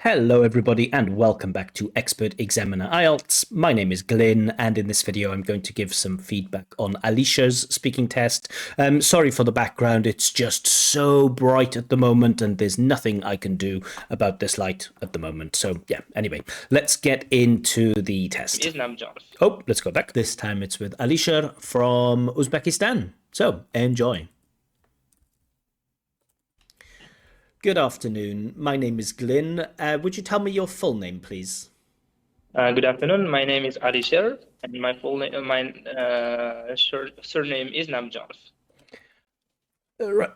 Hello everybody and welcome back to Expert Examiner IELTS. My name is Glyn and in this video I'm going to give some feedback on Alisher's speaking test. Sorry for the background, it's just so bright at the moment and there's nothing I can do about this light at the moment. So yeah, anyway, let's get into the test. Oh, let's go back. This time it's with Alisher from Uzbekistan. So enjoy. Good afternoon. My name is Glyn. Would you tell me your full name, please? Good afternoon. My name is Alisher, and my full name, surname is Namjanov.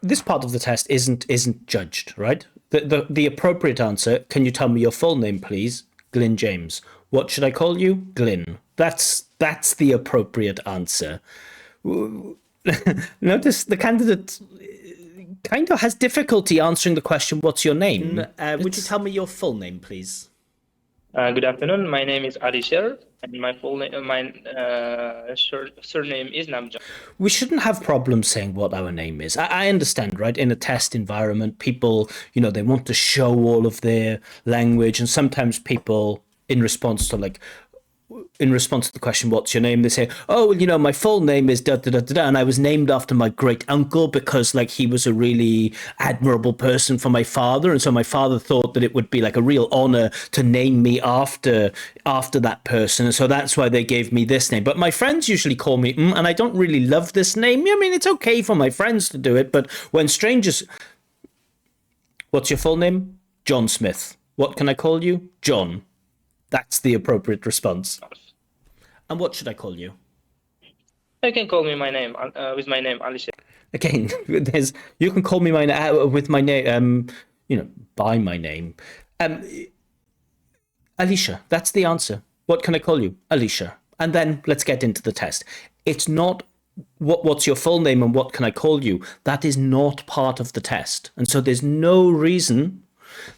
This part of the test isn't judged, right? The appropriate answer. Can you tell me your full name, please? Glyn James. What should I call you? Glyn. That's the appropriate answer. Notice the candidate kind of has difficulty answering the question, what's your name? Would you tell me your full name, please? Good afternoon. My name is Alisher, and my surname is Namjanov. We shouldn't have problems saying what our name is. I understand, right? In a test environment, people, they want to show all of their language, and sometimes people, in response to the question, what's your name? They say, oh, well, my full name is da-da-da-da-da, and I was named after my great uncle because, he was a really admirable person for my father, and so my father thought that it would be, a real honor to name me after that person, and so that's why they gave me this name. But my friends usually call me, and I don't really love this name. I mean, it's okay for my friends to do it, but when strangers... What's your full name? John Smith. What can I call you? John. That's the appropriate response. And what should I call you? You can call me with my name, Alisher. Again, you can call me with my name, by my name. Alisher, that's the answer. What can I call you? Alisher. And then let's get into the test. It's not what's your full name and what can I call you. That is not part of the test. And so there's no reason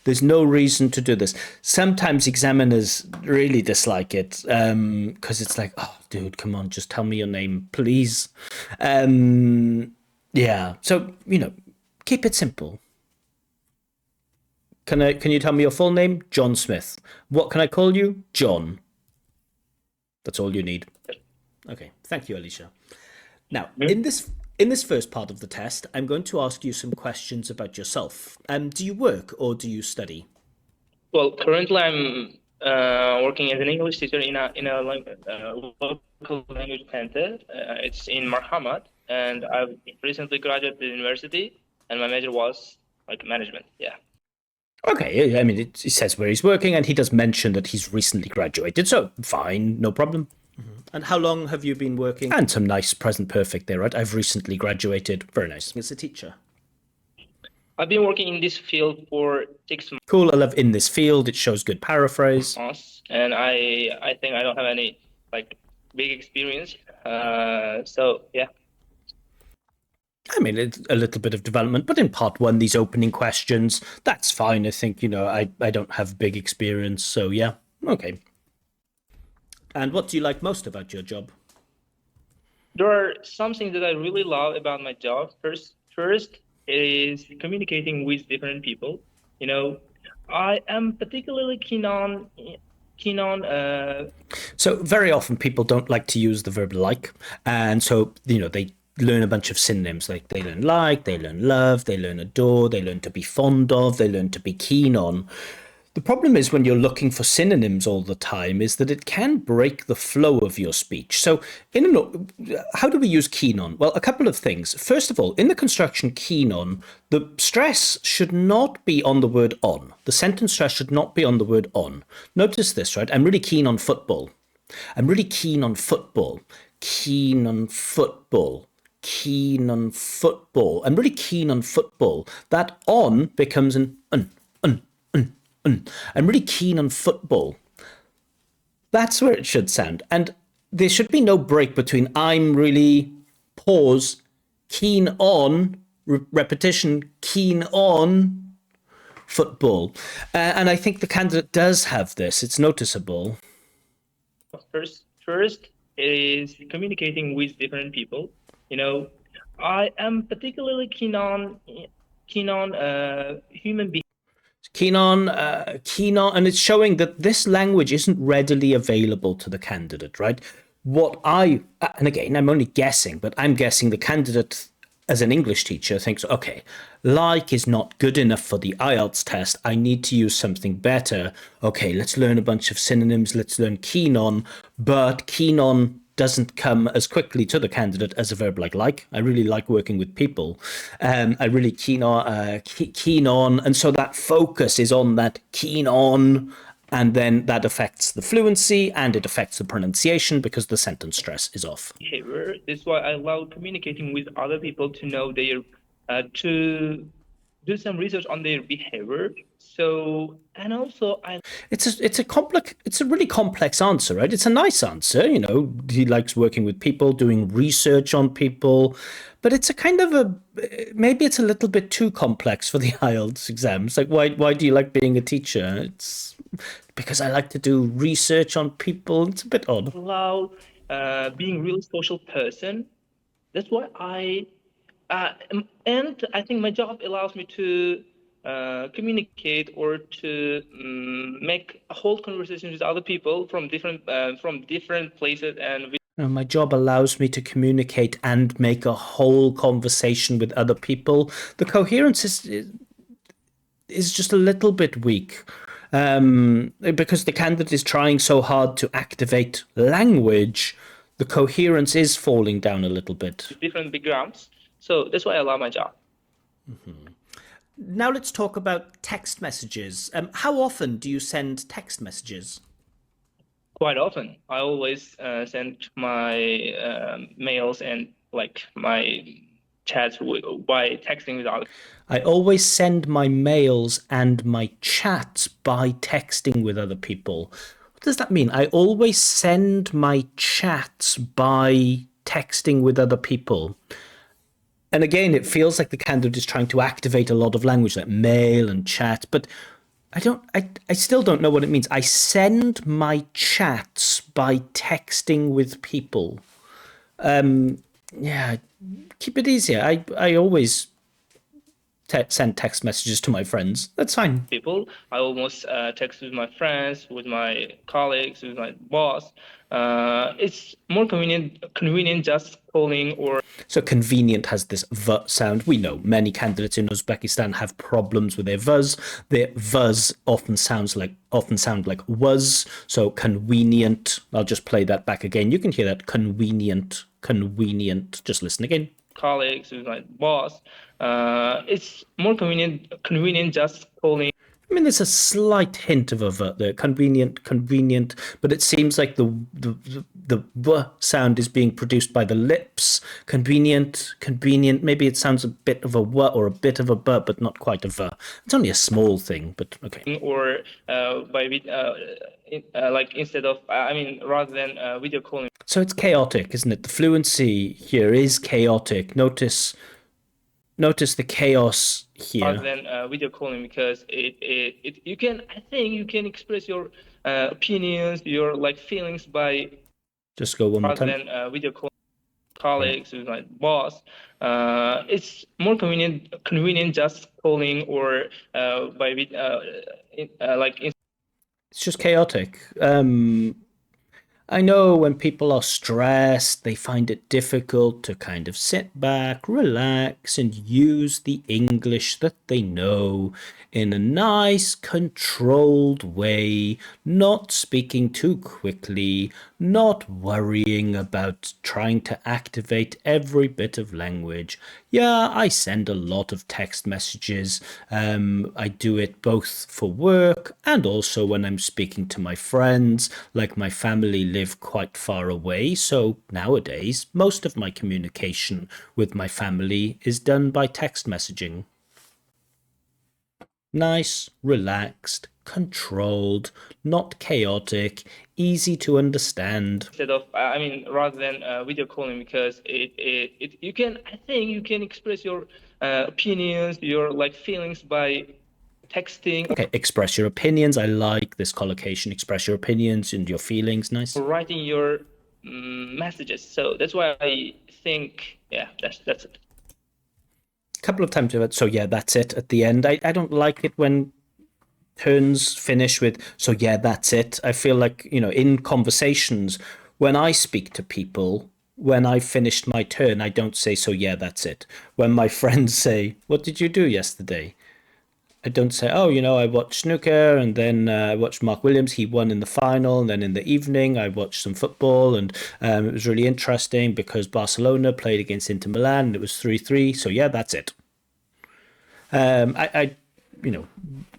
to do this. Sometimes examiners really dislike it because it's like, oh, dude, come on, just tell me your name, please. Yeah, so, keep it simple. Can you tell me your full name? John Smith. What can I call you? John. That's all you need. Okay, thank you, Alisher. Now, in this first part of the test, I'm going to ask you some questions about yourself. Do you work or do you study? Well, currently I'm working as an English teacher in a local language center. It's in Marhamat, and I've recently graduated university, and my major was management. Yeah. Okay, I mean, it says where he's working, and he does mention that he's recently graduated, so fine, no problem. And how long have you been working? And some nice present perfect there, right? I've recently graduated. Very nice. As a teacher. I've been working in this field for 6 months. Cool. I love in this field. It shows good paraphrase. And I think I don't have any big experience. So yeah. I mean, it's a little bit of development, but in part one, these opening questions, that's fine. I think, I don't have big experience. So yeah. Okay. And what do you like most about your job? There are some things that I really love about my job. First is communicating with different people. I am particularly keen on. So very often people don't like to use the verb like, and so they learn a bunch of synonyms. They learn like, they learn love, they learn adore, they learn to be fond of, they learn to be keen on. The problem is when you're looking for synonyms all the time is that it can break the flow of your speech. So how do we use keen on? Well, a couple of things. First of all, in the construction keen on, the stress should not be on the word on. The sentence stress should not be on the word on. Notice this, right? I'm really keen on football. I'm really keen on football. Keen on football. Keen on football. I'm really keen on football. That on becomes an un. I'm really keen on football. That's where it should sound. And there should be no break between I'm really, pause, keen on, repetition, keen on football. And I think the candidate does have this. It's noticeable. First is communicating with different people. I am particularly keen on human beings. keen on, and it's showing that this language isn't readily available to the candidate, right? And again, I'm only guessing, but I'm guessing the candidate, as an English teacher, thinks, okay, like is not good enough for the IELTS test. I need to use something better. Okay, let's learn a bunch of synonyms. Let's learn keen on, but keen on doesn't come as quickly to the candidate as a verb like. I really like working with people. I really keen on, and so that focus is on that keen on, and then that affects the fluency and it affects the pronunciation because the sentence stress is off. Behavior. That's why I love communicating with other people to know their to do some research on their behavior. So, and also I It's a really complex answer, right? It's a nice answer, he likes working with people, doing research on people, but it's a kind of maybe it's a little bit too complex for the IELTS exams. Like, why do you like being a teacher? It's because I like to do research on people. It's a bit odd. allow being really social person. That's why and I think my job allows me to communicate or to make a whole conversation with other people from different places and My job allows me to communicate and make a whole conversation with other people. The coherence is just a little bit weak, because the candidate is trying so hard to activate language. The coherence is falling down a little bit. different backgrounds. So that's why I love my job. Now let's talk about text messages. How often do you send text messages? Quite often, I always send my mails and like my chats by texting with others. I always send my mails and my chats by texting with other people. What does that mean? I always send my chats by texting with other people. And again, it feels like the candidate is trying to activate a lot of language, like mail and chat, but I still don't know what it means. I send my chats by texting with people. Yeah, keep it easier. I always send text messages to my friends. That's fine. People. I almost text with my friends, with my colleagues, with my boss. It's more convenient just calling or So convenient has this v sound. We know many candidates in Uzbekistan have problems with their vuz. Their vuz often sound like was. So convenient. I'll just play that back again. You can hear that convenient. Just listen again. colleagues, with my boss. It's more convenient just calling I mean, there's a slight hint of a v there, convenient, but it seems like the v sound is being produced by the lips. Convenient. Maybe it sounds a bit of a w or a bit of a b, but not quite a v. It's only a small thing, but okay. or like instead of rather than video calling. So it's chaotic, isn't it? The fluency here is chaotic. Notice the chaos Rather here. than video calling because it you can I think you can express your opinions, your like feelings by Just go one more rather time. than video calling colleagues with my boss. It's more convenient just calling or by like It's just chaotic. I know when people are stressed, they find it difficult to kind of sit back, relax, and use the English that they know in a nice, controlled way, not speaking too quickly, not worrying about trying to activate every bit of language. Yeah, I send a lot of text messages. I do it both for work and also when I'm speaking to my friends. Like, my family live quite far away, so nowadays most of my communication with my family is done by text messaging. Nice, relaxed, controlled, not chaotic, easy to understand. instead of rather than video calling because it you can I think you can express your opinions, your like feelings by texting Okay, express your opinions. I like this collocation. Express your opinions and your feelings. Nice. or writing your messages. So that's why I think yeah, that's it. Couple of times with it. So yeah, that's it at the end. I don't like it when turns finish with, so yeah, that's it. I feel like, in conversations, when I speak to people, when I've finished my turn, I don't say, so yeah, that's it. When my friends say, what did you do yesterday? I don't say, oh, I watched snooker and then I watched Mark Williams. He won in the final. And then in the evening, I watched some football and it was really interesting because Barcelona played against Inter Milan and it was 3-3. So, yeah, that's it. I you know,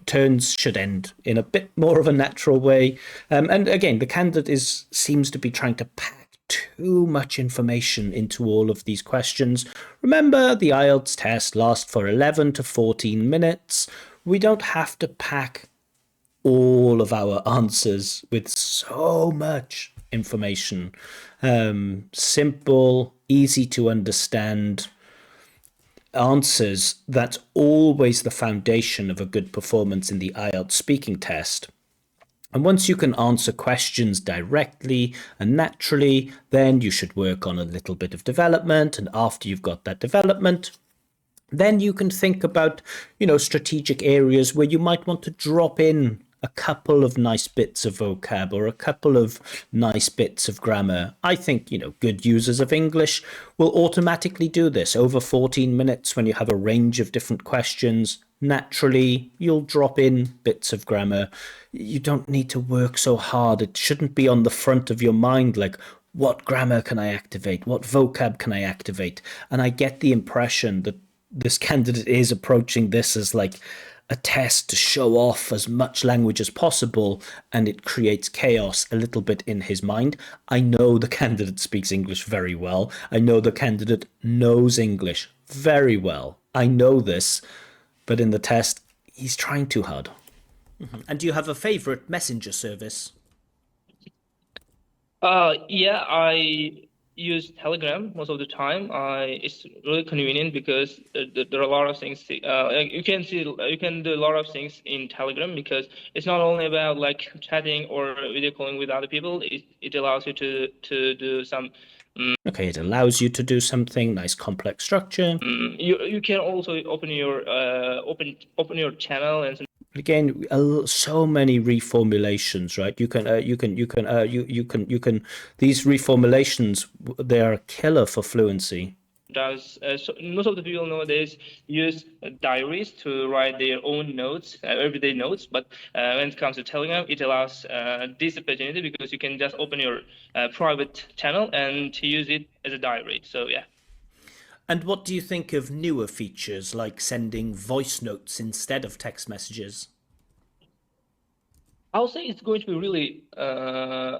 turns should end in a bit more of a natural way. And again, the candidate seems to be trying to pack too much information into all of these questions. Remember, the IELTS test lasts for 11 to 14 minutes. We don't have to pack all of our answers with so much information. Simple, easy to understand answers, that's always the foundation of a good performance in the IELTS speaking test. And once you can answer questions directly and naturally, then you should work on a little bit of development. And after you've got that development, then you can think about, strategic areas where you might want to drop in a couple of nice bits of vocab or a couple of nice bits of grammar. I think, good users of English will automatically do this over 14 minutes when you have a range of different questions. Naturally, you'll drop in bits of grammar. You don't need to work so hard. It shouldn't be on the front of your mind like, what grammar can I activate? What vocab can I activate? And I get the impression that this candidate is approaching this as like a test to show off as much language as possible, and it creates chaos a little bit in his mind. I know the candidate speaks English very well. I know the candidate knows English very well. I know this, but in the test, he's trying too hard. And do you have a favorite messenger service? Yeah, I use Telegram most of the time. It's really convenient because there are a lot of things. Like you can do a lot of things in Telegram because it's not only about like chatting or video calling with other people. It allows you to do some. Okay, it allows you to do something, nice complex structure. You can also open your channel and Again, so many reformulations, right? These reformulations, they are a killer for fluency. so most of the people nowadays use diaries to write their own notes, everyday notes. But when it comes to Telegram, it allows this opportunity because you can just open your private channel and use it as a diary. So yeah. And what do you think of newer features like sending voice notes instead of text messages? I would say it's going to be really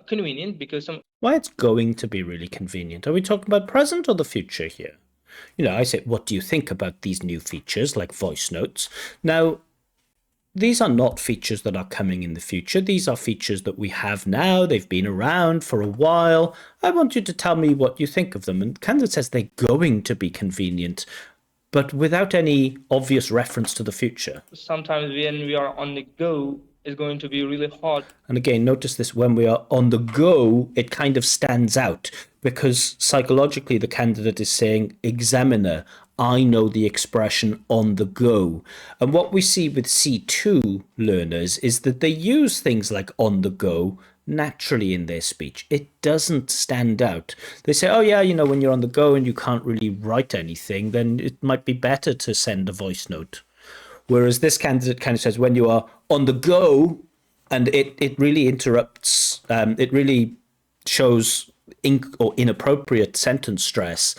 convenient because Why it's going to be really convenient? Are we talking about present or the future here? I say, what do you think about these new features like voice notes? Now, these are not features that are coming in the future. These are features that we have now. They've been around for a while. I want you to tell me what you think of them. And candidate says they're going to be convenient, but without any obvious reference to the future. sometimes when we are on the go, it's going to be really hard. And again, notice this, when we are on the go, it kind of stands out because psychologically the candidate is saying, examiner, I know the expression on the go. And what we see with C2 learners is that they use things like on the go naturally in their speech. It doesn't stand out. They say, oh yeah, when you're on the go and you can't really write anything, then it might be better to send a voice note. Whereas this candidate kind of says, when you are on the go, and it really interrupts, it really shows or inappropriate sentence stress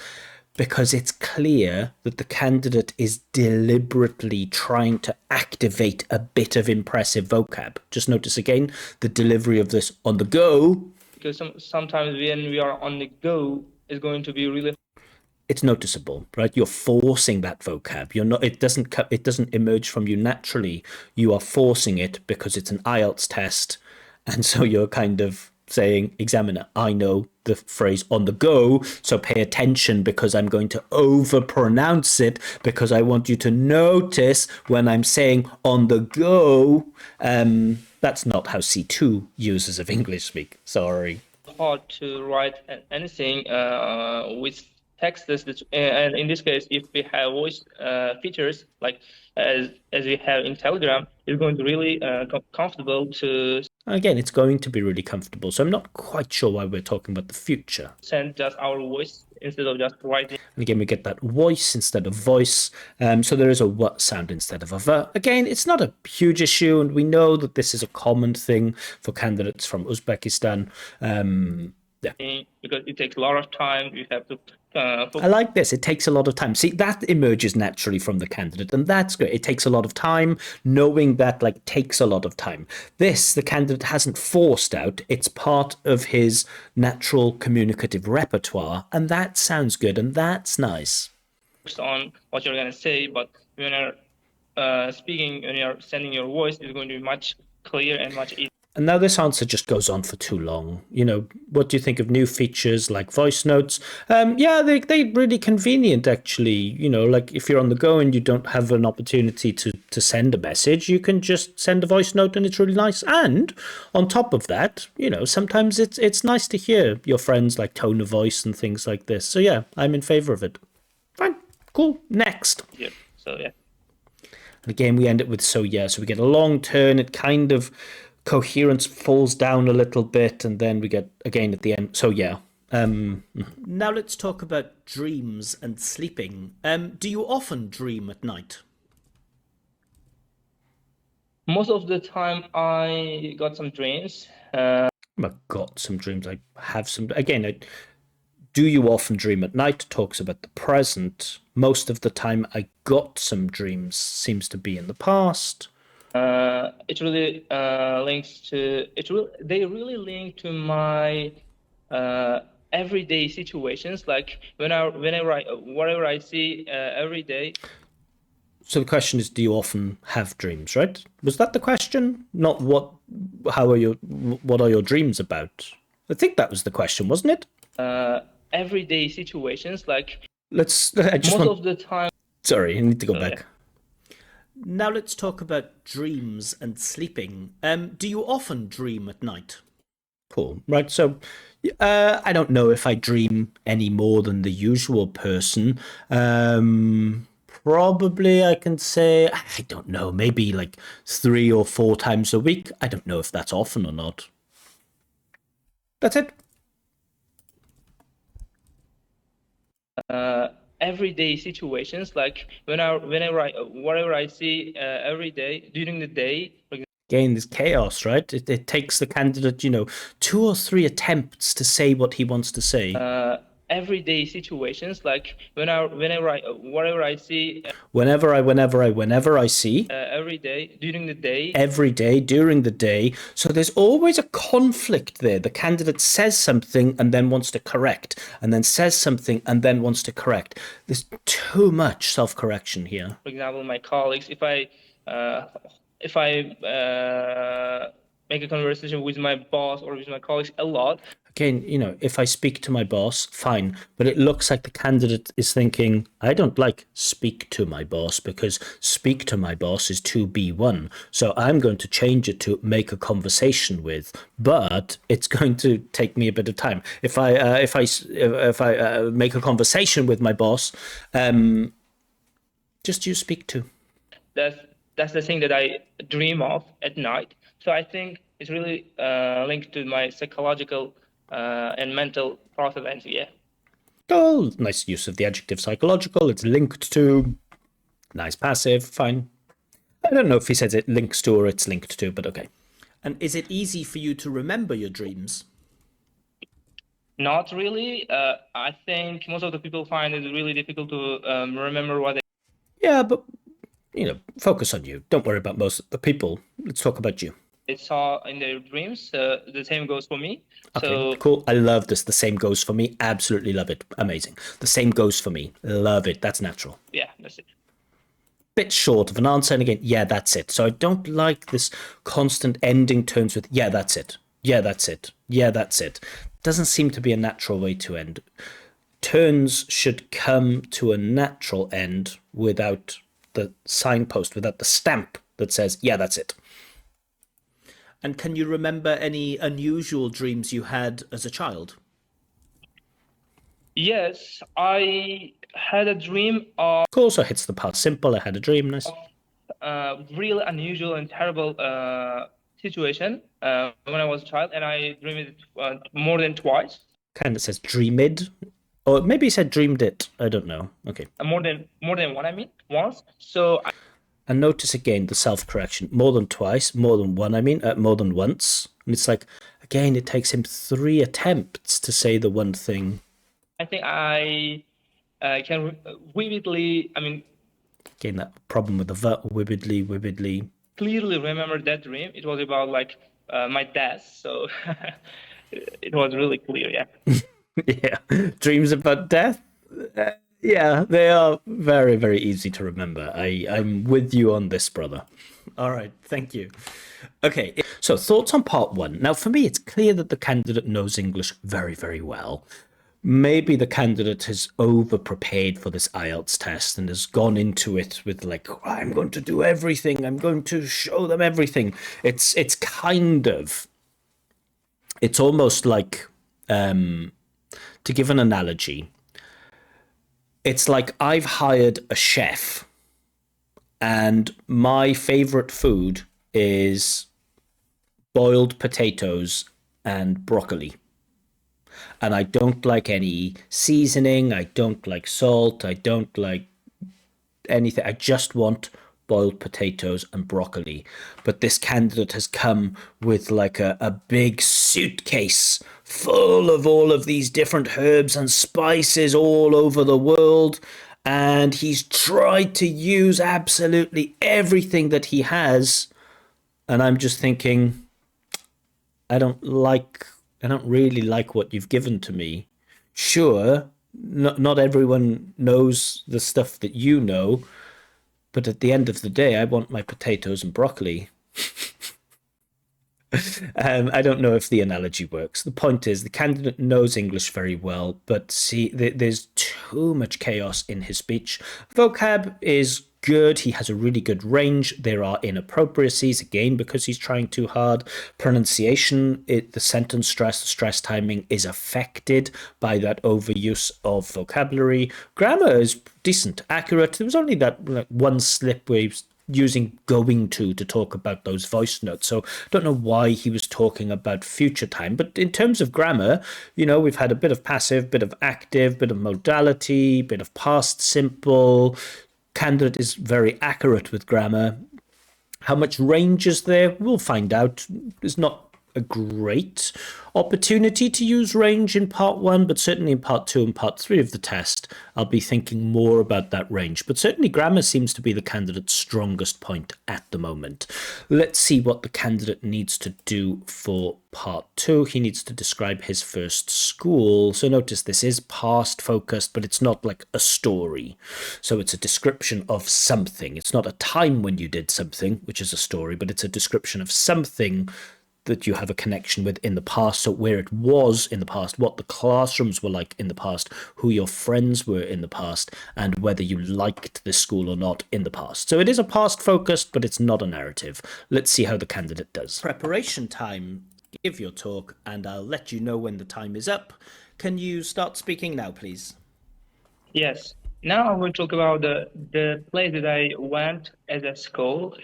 because it's clear that the candidate is deliberately trying to activate a bit of impressive vocab. Just notice again the delivery of this on the go. Because sometimes when we are on the go, it's going to be really. It's noticeable, right? You're forcing that vocab. You're not. It doesn't emerge from you naturally. You are forcing it because it's an IELTS test, and so you're kind of saying, examiner, I know the phrase on the go, so pay attention because I'm going to overpronounce it because I want you to notice when I'm saying on the go. That's not how C2 users of English speak. Sorry. Hard to write anything with text. And in this case, if we have voice features like as we have in Telegram, is going to really comfortable to Again, it's going to be really comfortable. So I'm not quite sure why we're talking about the future. send just our voice instead of just writing. And again, we get that voice instead of voice. So there is a what sound instead of a v. Again, it's not a huge issue, and we know that this is a common thing for candidates from Uzbekistan. Because it takes a lot of time. You have to I like this. It takes a lot of time. See, that emerges naturally from the candidate, and that's great. It takes a lot of time. Knowing that, like, takes a lot of time. This, the candidate hasn't forced out. It's part of his natural communicative repertoire, and that sounds good, and that's nice. On what you're going to say, but when you're speaking, when you're sending your voice, it's going to be much clearer and much easier. And now this answer just goes on for too long. You know, what do you think of new features like voice notes? Yeah, they're really convenient, actually. You know, like if you're on the go and you don't have an opportunity to send a message, you can just send a voice note and it's really nice. And on top of that, you know, sometimes it's nice to hear your friends' like tone of voice and things like this. So yeah, I'm in favor of it. Fine, cool, next. Yeah. So yeah. And again, we end it with so yeah. So we get a long turn. It kind of coherence falls down a little bit, and then we get again at the end. So yeah. Now let's talk about dreams and sleeping. Do you often dream at night? Most of the time, I got some dreams. I've got some dreams. I have some. Again, do you often dream at night? Talks about the present. Most of the time, I got some dreams. Seems to be in the past. It really links to it. They really link to my everyday situations. Like whenever whatever I see every day. So the question is, do you often have dreams? Right? Was that the question? Not what? How are your? What are your dreams about? I think that was the question, wasn't it? Everyday situations. Like let's. I just most want, of the time. Sorry, I need to go back. Yeah. Now let's talk about dreams and sleeping. Do you often dream at night? Cool. Right. So I don't know if I dream any more than the usual person. Probably I can say, I don't know, maybe like 3 or 4 times a week. I don't know if that's often or not. That's it. Everyday situations, like whatever I see every day during the day. Again, there's chaos, right? It takes the candidate, 2 or 3 attempts to say what he wants to say. Everyday situations, like whatever I see. Whenever I see. Every day during the day. Every day during the day. So there's always a conflict there. The candidate says something and then wants to correct, and then says something and then wants to correct. There's too much self-correction here. For example, my colleagues, if I make a conversation with my boss or with my colleagues a lot. Again, if I speak to my boss, fine. But it looks like the candidate is thinking, I don't like speak to my boss because speak to my boss is 2B1. So I'm going to change it to make a conversation with. But it's going to take me a bit of time. If I make a conversation with my boss, just use speak to. That's the thing that I dream of at night. So I think it's really linked to my psychological and mental process. And yeah. Oh, nice use of the adjective psychological. It's linked to. Nice passive. Fine. I don't know if he says it links to or it's linked to, but okay. And is it easy for you to remember your dreams? Not really. I think most of the people find it really difficult to remember what they. Yeah, but focus on you. Don't worry about most of the people. Let's talk about you. They saw in their dreams. The same goes for me. Okay, so cool. I love this. The same goes for me. Absolutely love it. Amazing. The same goes for me. Love it. That's natural. Yeah, that's it. Bit short of an answer, and again, yeah, that's it. So I don't like this constant ending terms with yeah, that's it. Yeah, that's it. Yeah, that's it. Doesn't seem to be a natural way to end. Turns should come to a natural end without the signpost, without the stamp that says, yeah, that's it. And can you remember any unusual dreams you had as a child? Yes, I had a dream of. Cool, so hits the past simple. I had a dream. Nice. really unusual and terrible situation when I was a child, and I dreamed it more than twice. Kind of says dreamed, or maybe it said dreamed it. I don't know. Okay. More than one, I mean, once. So And notice again the self-correction. More than twice, more than one, I mean, more than once. And it's like, again, it takes him 3 attempts to say the one thing. I think I can vividly, I mean, Again, that problem with the vividly. clearly remember that dream. It was about like my death, so it was really clear, yeah. Yeah, dreams about death. Yeah, they are very, very easy to remember. I'm with you on this, brother. All right, thank you. Okay, so thoughts on part one. Now, for me, it's clear that the candidate knows English very, very well. Maybe the candidate has over prepared for this IELTS test and has gone into it with like, I'm going to do everything. I'm going to show them everything. It's kind of, it's almost like, to give an analogy, it's like I've hired a chef and my favorite food is boiled potatoes and broccoli. And I don't like any seasoning. I don't like salt. I don't like anything. I just want boiled potatoes and broccoli. But this candidate has come with like a big suitcase full of all of these different herbs and spices all over the world. And he's tried to use absolutely everything that he has. And I'm just thinking, I don't really like what you've given to me. Sure, not everyone knows the stuff that you know, but at the end of the day, I want my potatoes and broccoli. I don't know if the analogy works. The point is, the candidate knows English very well, but see, there's too much chaos in his speech. Vocab is good. He has a really good range. There are inappropriacies, again, because he's trying too hard. Pronunciation, the sentence stress, the stress timing is affected by that overuse of vocabulary. Grammar is decent, accurate. There was only that like, one slip where he was using going to talk about those voice notes. So I don't know why he was talking about future time. But in terms of grammar, you know, we've had a bit of passive, bit of active, bit of modality, bit of past simple. Candidate is very accurate with grammar. How much range is there? We'll find out. It's not a great opportunity to use range in part one, but certainly in part two and part three of the test, I'll be thinking more about that range. But certainly grammar seems to be the candidate's strongest point at the moment. Let's see what the candidate needs to do for part two. He needs to describe his first school. So notice this is past focused, but it's not like a story. So it's a description of something. It's not a time when you did something, which is a story, but it's a description of something that you have a connection with in the past. So where it was in the past, what the classrooms were like in the past, who your friends were in the past, and whether you liked this school or not in the past. So it is a past focused, but it's not a narrative. Let's see how the candidate does. Preparation time. Give your talk and I'll let you know when the time is up. Can you start speaking now, please? Yes. Now I will talk about the place that I went as a school.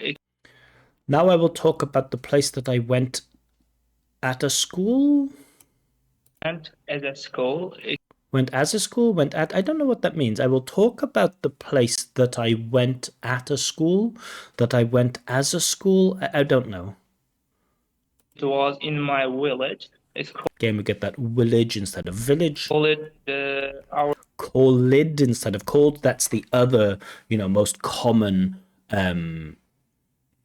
Now I will talk about the place that I went at a school. Went as a school. Went as a school, went at, I don't know what that means. I will talk about the place that I went at a school, that I went as a school. I don't know. It was in my village. It's called, Again, we get that village instead of village. call it our Called instead of called. That's the other, most common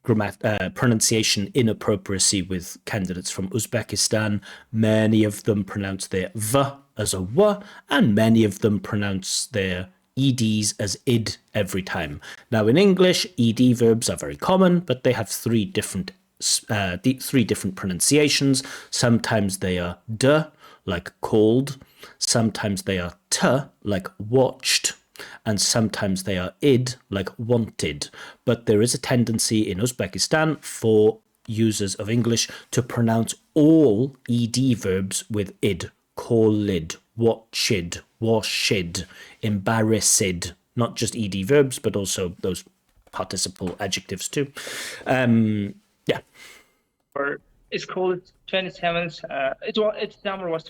pronunciation inappropriacy with candidates from Uzbekistan. Many of them pronounce their v as a w, and many of them pronounce their eds as id every time. Now in English, ed verbs are very common, but they have three different pronunciations. Sometimes they are d, like called. Sometimes they are t, like watched. And sometimes they are id, like wanted. But there is a tendency in Uzbekistan for users of English to pronounce all ed verbs with id. Called, watched, washed, embarrassed. Not just ed verbs, but also those participle adjectives too. Yeah. Or it's called 27th. Its number was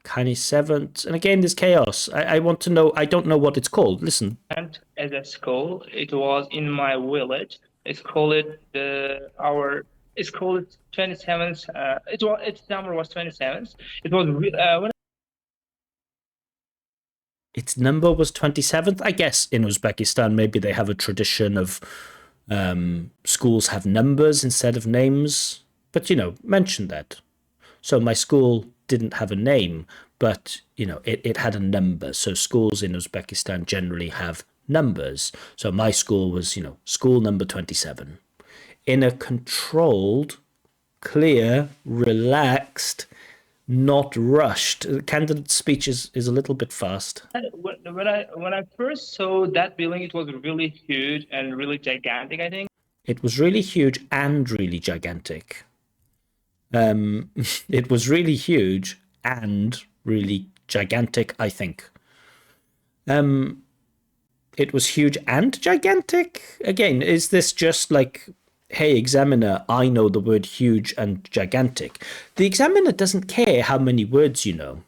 27th. And again, there's chaos. I want to know. I don't know what it's called. Listen. and as a school. It was in my village. It's called It's called 27th. Its number was 27th. It was when Its number was 27th. I guess in Uzbekistan, maybe they have a tradition of schools have numbers instead of names. But, mention that. So my school didn't have a name, but, it had a number. So schools in Uzbekistan generally have numbers. So my school was, school number 27. In a controlled, clear, relaxed, not rushed. Candidate speech is a little bit fast. when I first saw that building, it was really huge and really gigantic, I think. It was really huge and really gigantic. It was really huge and really gigantic, I think. It was huge and gigantic? Again, is this just like, hey, examiner, I know the word huge and gigantic? The examiner doesn't care how many words you know.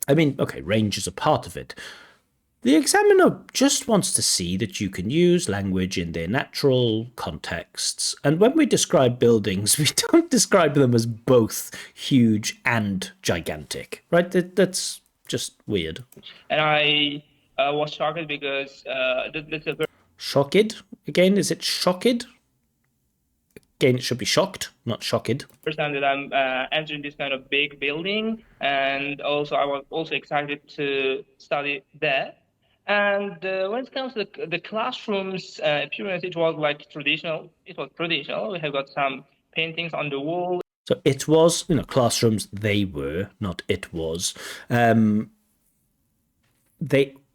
I mean, okay, range is a part of it. The examiner just wants to see that you can use language in their natural contexts. And when we describe buildings, we don't describe them as both huge and gigantic, right? That's just weird. And I was shocked because that's a very Shocked? Again, is it shocked? Again, it should be shocked, not shocked. first time that I'm entering this kind of big building, and also I was also excited to study there. And when it comes to the classroom's appearance, it was like traditional. It was traditional. We have got some paintings on the wall. So it was, classrooms, they were, not it was.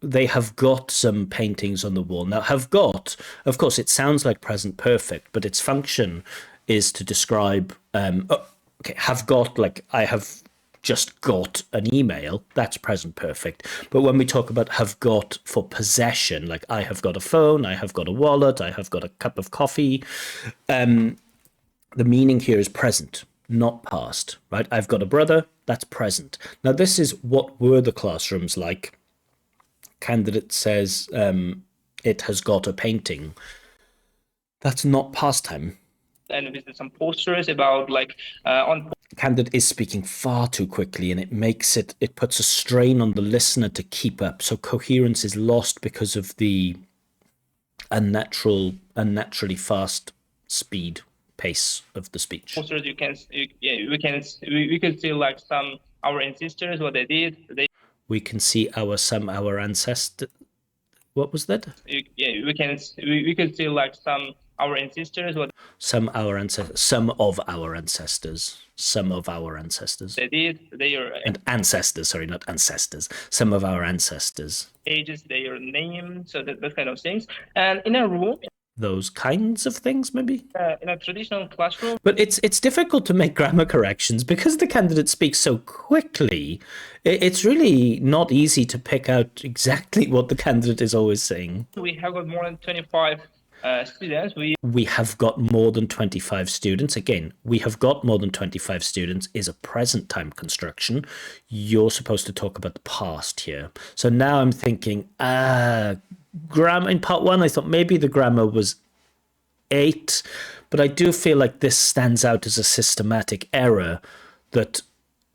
They have got some paintings on the wall. Now, have got, of course, it sounds like present perfect, but its function is to describe, have got, like I have just got an email, that's present perfect. But when we talk about have got for possession, like I have got a phone, I have got a wallet, I have got a cup of coffee, the meaning here is present, not past, right? I've got a brother, that's present. Now, this is what were the classrooms like. Candidate says it has got a painting. That's not past time. And visited some posters about like on Candidate is speaking far too quickly, and it puts a strain on the listener to keep up. So coherence is lost because of the unnaturally fast pace of the speech. posters. We can see like some our ancestors what they did. We can see our ancestors. What was that? We can see like some our ancestors what Some of our ancestors. they did. And ancestors, sorry, not ancestors. Some of our ancestors. Ages, their name, so that kind of things. And in a room, Those kinds of things, maybe. in a traditional classroom, But it's difficult to make grammar corrections because the candidate speaks so quickly. It's really not easy to pick out exactly what the candidate is always saying. we have got more than 25 students. We have got more than 25 students. Again, we have got more than 25 students is a present time construction. You're supposed to talk about the past here. So now I'm thinking, grammar in part one, I thought maybe the grammar was 8, but I do feel like this stands out as a systematic error, that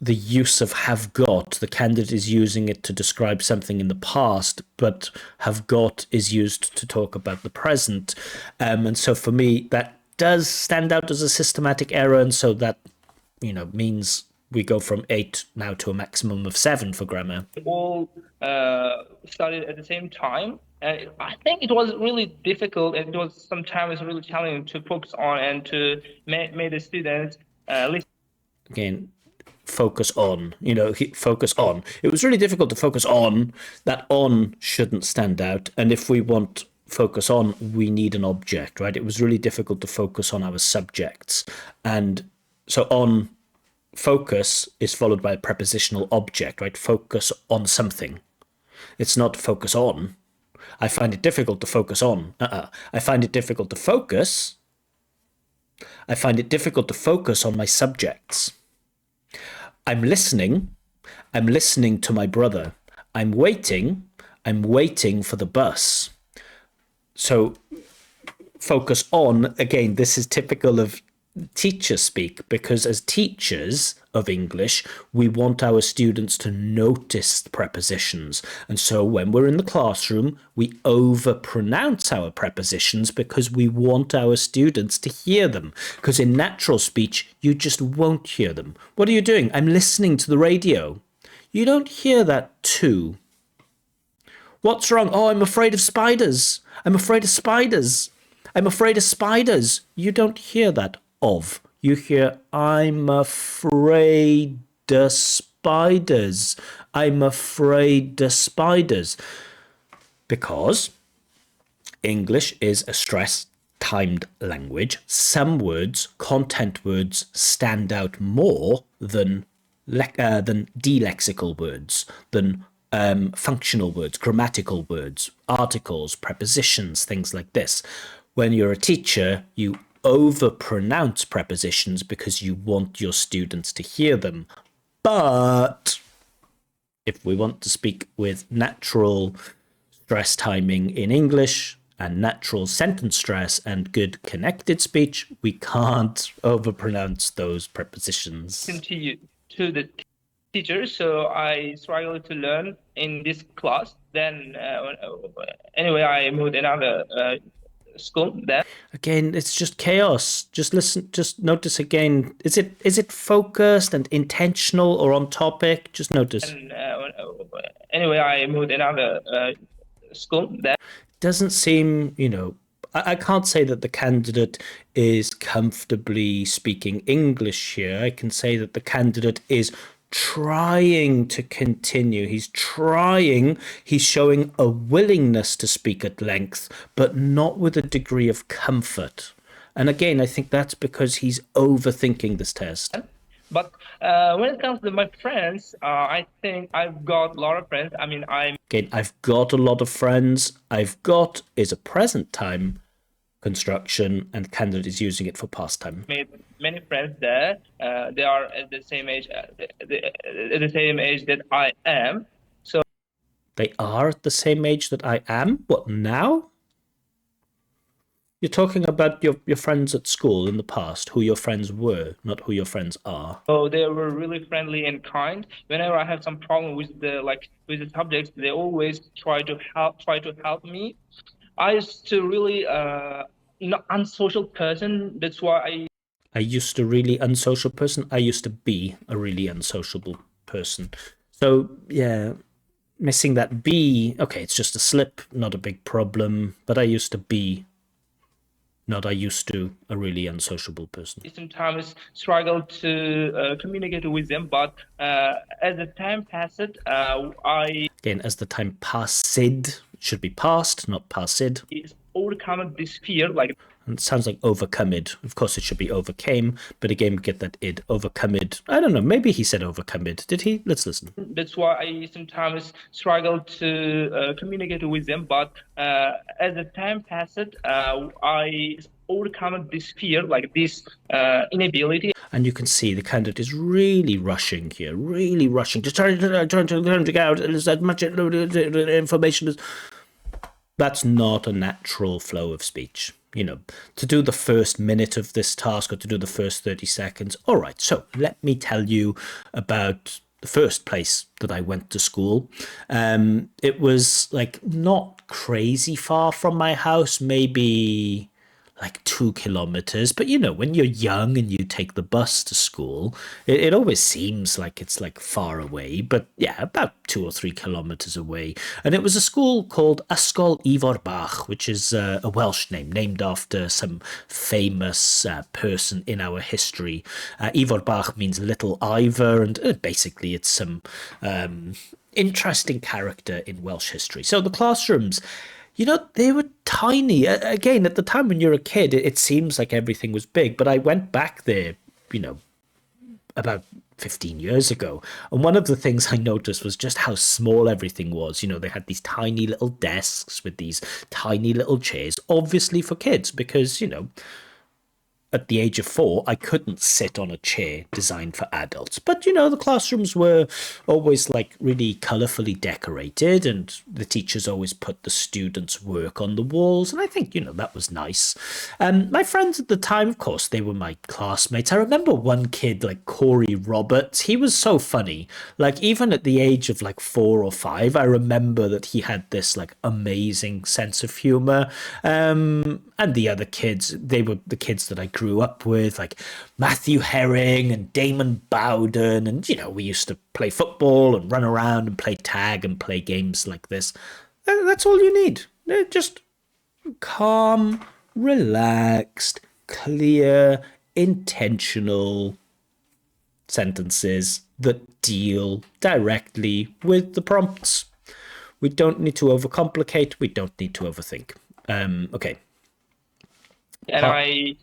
the use of have got, the candidate is using it to describe something in the past, but have got is used to talk about the present. And so for me, that does stand out as a systematic error. And so that, means we go from 8 now to a maximum of 7 for grammar. We all studied at the same time. And I think it was really difficult, and it was sometimes really challenging to focus on and to make the students listen. Again, focus on, focus on. It was really difficult to focus on. That on shouldn't stand out. And if we want focus on, we need an object, right? It was really difficult to focus on our subjects. And so on focus is followed by a prepositional object, right? Focus on something. It's not focus on. I find it difficult to focus on. I find it difficult to focus. I find it difficult to focus on my subjects. I'm listening. I'm listening to my brother. I'm waiting. I'm waiting for the bus. So focus on, again, this is typical of teacher speak, because as teachers of English, we want our students to notice prepositions. And so when we're in the classroom, we overpronounce our prepositions because we want our students to hear them. Because in natural speech, you just won't hear them. What are you doing? I'm listening to the radio. You don't hear that too. What's wrong? Oh, I'm afraid of spiders. I'm afraid of spiders. I'm afraid of spiders. You don't hear that of. You hear, I'm afraid of spiders. I'm afraid of spiders. Because English is a stress-timed language. Some words, content words, stand out more than delexical words, than functional words, grammatical words, articles, prepositions, things like this. When you're a teacher, you overpronounce prepositions because you want your students to hear them. But if we want to speak with natural stress timing in English and natural sentence stress and good connected speech, we can't overpronounce those prepositions. Continue to the teacher, so I struggled to learn in this class. Then anyway, I moved another school. Then again, it's just chaos. Just listen, just notice again. Is it focused and intentional or on topic? Just notice. Anyway, I moved another school. Then Doesn't seem, I can't say that the candidate is comfortably speaking English here. I can say that the candidate is trying to continue. He's showing a willingness to speak at length, but not with a degree of comfort. And again, I think that's because he's overthinking this test. But when it comes to my friends, I think I've got a lot of friends. I mean, Again, I've got a lot of friends. I've got is a present time construction, and candidate is using it for past time. Made many friends there. They are at the same age, the same age that I am. So they are at the same age that I am. What now? You're talking about your friends at school in the past, who your friends were, not who your friends are. So they were really friendly and kind. Whenever I have some problem with the subjects, they always try to help me. I used to really unsocial person. That's why I used to really unsocial person. I used to be a really unsociable person. So yeah, missing that be. Okay, it's just a slip, not a big problem. But I used to be. Not I used to a really unsociable person. Sometimes struggle to communicate with them, but as the time passed, again, as the time passed, it should be past, not passed. Overcome this fear, like. And it sounds like overcome it. Of course, it should be overcame, but again, get that id. Overcome it. I don't know. Maybe he said overcome it. Did he? Let's listen. That's why I sometimes struggle to communicate with them, but as the time passed, I overcome this fear, like this inability. And you can see the candidate is really rushing here, really rushing, just trying to get out as much information as. That's not a natural flow of speech. To do the first minute of this task or to do the first 30 seconds. All right, so let me tell you about the first place that I went to school. It was like not crazy far from my house, maybe like 2 kilometers. But when you're young and you take the bus to school, it always seems like it's like far away. But yeah, about 2 or 3 kilometers away. And it was a school called Ysgol Ifor Bach, which is a Welsh name named after some famous person in our history. Ifor Bach means little Ivor, and basically it's some interesting character in Welsh history. So the classrooms, they were tiny. Again, at the time when you're a kid, it seems like everything was big. But I went back there, about 15 years ago. And one of the things I noticed was just how small everything was. You know, they had these tiny little desks with these tiny little chairs, obviously for kids, because, you know, at the age of 4, I couldn't sit on a chair designed for adults. But, you know, the classrooms were always like really colourfully decorated, and the teachers always put the students' work on the walls. And I think, you know, that was nice. My friends at the time, of course, they were my classmates. I remember one kid, like Corey Roberts. He was so funny. Like, even at the age of like 4 or 5, I remember that he had this like amazing sense of humour. And the other kids, they were the kids that I grew up with, like Matthew Herring and Damon Bowden. And, you know, we used to play football and run around and play tag and play games like this. That's all you need. Just calm, relaxed, clear, intentional sentences that deal directly with the prompts. We don't need to overcomplicate. We don't need to overthink. Okay. And I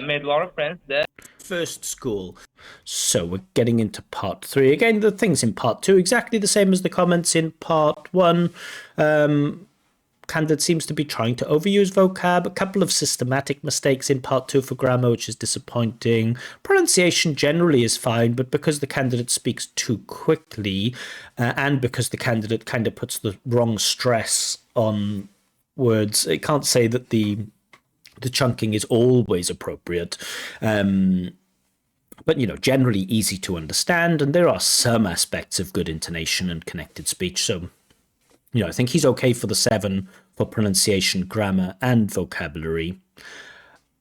made a lot of friends there. First school. So we're getting into part 3. Again, the things in part 2, exactly the same as the comments in part 1. Candidate seems to be trying to overuse vocab. A couple of systematic mistakes in part 2 for grammar, which is disappointing. Pronunciation generally is fine, but because the candidate speaks too quickly and because the candidate kind of puts the wrong stress on words, it can't say that the chunking is always appropriate. But, you know, generally easy to understand, and there are some aspects of good intonation and connected speech. So, you know, I think he's okay for the 7 for pronunciation, grammar, and vocabulary.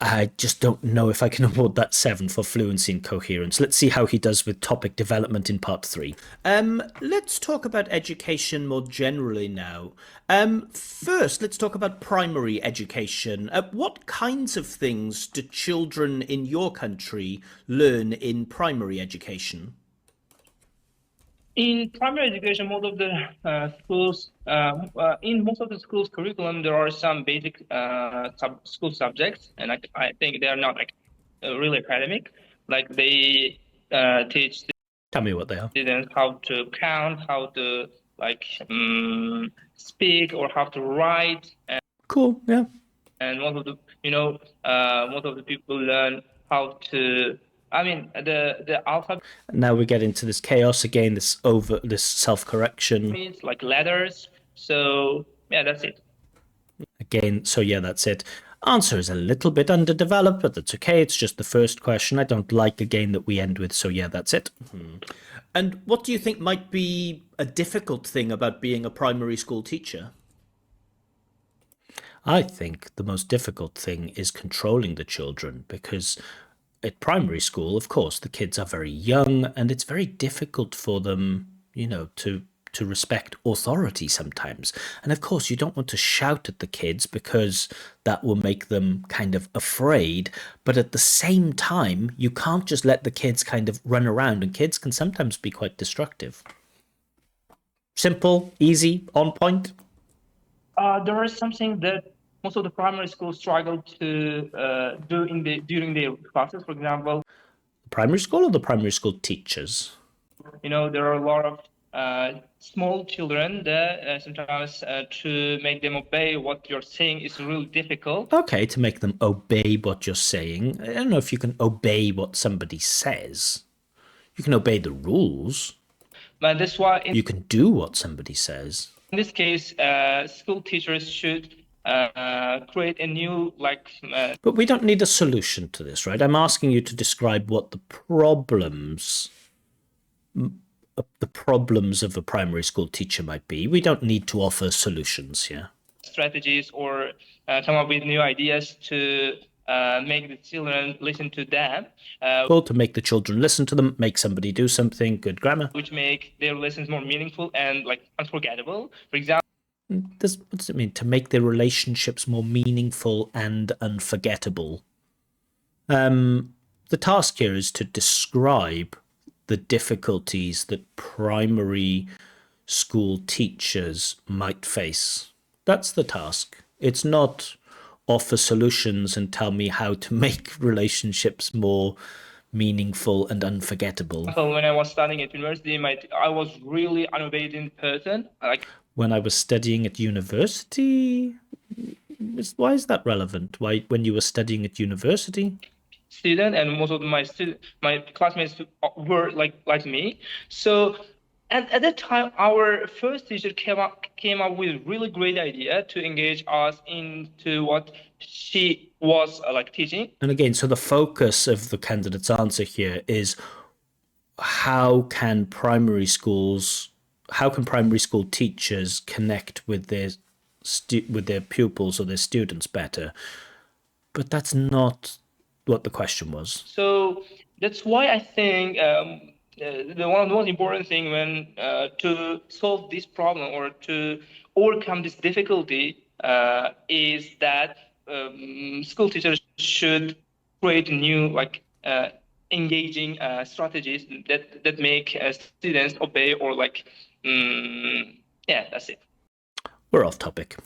I just don't know if I can award that 7 for fluency and coherence. Let's see how he does with topic development in part 3. Let's talk about education more generally now. First, let's talk about primary education. What kinds of things do children in your country learn in primary education? In primary education, most of the schools, in most of the schools' curriculum, there are some basic school subjects, and I think they are not like really academic. Like they teach Tell me what they are. students how to count, how to like speak, or how to write. Cool, yeah. And most of the most of the people learn how to. I mean, the alphabet Now we get into this chaos again, this self-correction. means like letters. So yeah, that's it. Again, so yeah, that's it. Answer is a little bit underdeveloped, but that's okay. It's just the first question. I don't like again that we end with, so yeah, that's it. And what do you think might be a difficult thing about being a primary school teacher? I think the most difficult thing is controlling the children, because at primary school, of course, the kids are very young and it's very difficult for them, you know, to respect authority sometimes. And of course, you don't want to shout at the kids because that will make them kind of afraid. But at the same time, you can't just let the kids kind of run around, and kids can sometimes be quite destructive. Simple, easy, on point. There is something that most of the primary schools struggle to do during their classes. For example, Primary school or the primary school teachers? you know, there are a lot of small children that sometimes to make them obey what you're saying is really difficult. Okay, to make them obey what you're saying. I don't know if you can obey what somebody says. You can obey the rules. But that's why You can do what somebody says. in this case, school teachers should create a new But we don't need a solution to this, right? I'm asking you to describe what the problems of a primary school teacher might be. We don't need to offer solutions here. strategies or come up with new ideas to make the children listen to them, Well, to make the children listen to them, make somebody do something, good grammar. which make their lessons more meaningful and like unforgettable. For example, What does it mean? To make their relationships more meaningful and unforgettable. The task here is to describe the difficulties that primary school teachers might face. That's the task. It's not offer solutions and tell me how to make relationships more meaningful and unforgettable. So when I was studying at university, I was really unobedient person. Like When I was studying at university, why is that relevant? Why, when you were studying at university? student, and most of my classmates were like me. So at that time, our first teacher came up with really great idea to engage us into what she was like teaching. And again, so the focus of the candidate's answer here is how can primary schools, how can primary school teachers connect with their pupils or their students better? But that's not what the question was. So that's why I think the one of the most important thing when to solve this problem or to overcome this difficulty is that school teachers should create new engaging strategies that make students obey or yeah, that's it. We're off topic.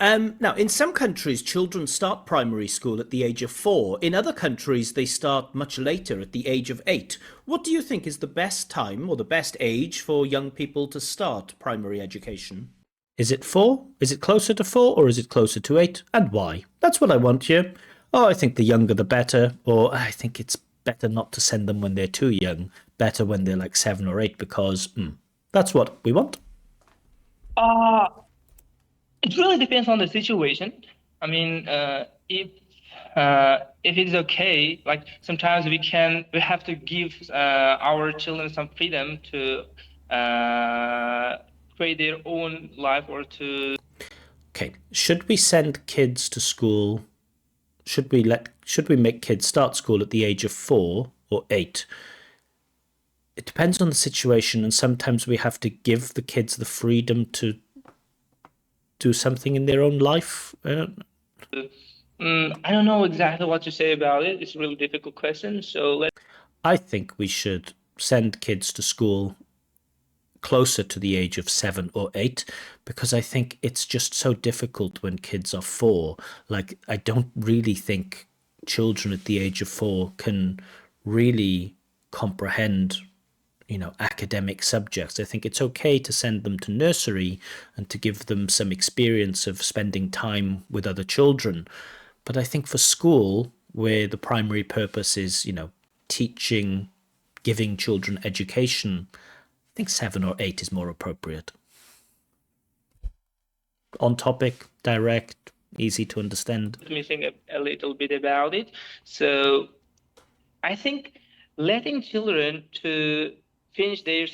Now, in some countries, children start primary school at the age of 4. In other countries, they start much later at the age of 8. What do you think is the best time or the best age for young people to start primary education? Is it 4? Is it closer to 4 or is it closer to 8? And why? That's what I want here. Oh, I think the younger the better, or I think it's better not to send them when they're too young, better when they're like 7 or 8 because that's what we want. Uh, It really depends on the situation. I mean, if it's okay, like sometimes we have to give our children some freedom to create their own life or to. Okay, should we send kids to school? Should we make kids start school at the age of 4 or 8? It depends on the situation, and sometimes we have to give the kids the freedom to do something in their own life. I don't know exactly what to say about it. It's a really difficult question. So I think we should send kids to school closer to the age of 7 or 8 because I think it's just so difficult when kids are 4. Like, I don't really think children at the age of 4 can really comprehend academic subjects. I think it's okay to send them to nursery and to give them some experience of spending time with other children. But I think for school, where the primary purpose is, teaching, giving children education, I think 7 or 8 is more appropriate. On topic, direct, easy to understand. let me think a little bit about it. So I think letting children to finish their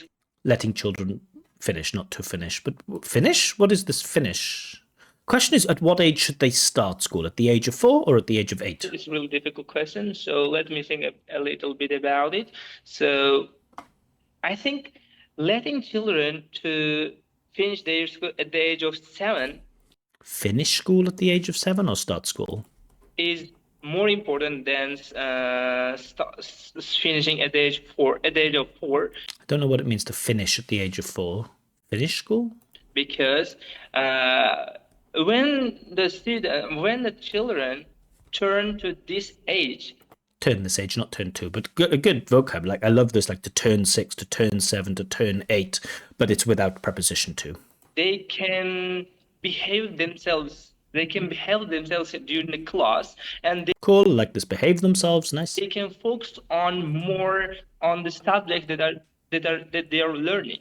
Letting children finish, not to finish. But finish? What is this finish? Question is, at what age should they start school? At the age of 4 or at the age of 8? It's a really difficult question. So let me think a little bit about it. So I think letting children to finish their school at the age of 7 Finish school at the age of 7 or start school? is more important than finishing at the age 4. At the age of 4, I don't know what it means to finish at the age of 4. Finish school? because when the children turn to this age, Turn this age, not turn 2, but a good vocab. Like, I love this, like to turn 6, to turn 7, to turn 8, but it's without preposition to. they can behave themselves. They can behave themselves during the class, and Cool, like this, behave themselves, nice. they can focus on more on the subjects that they are learning.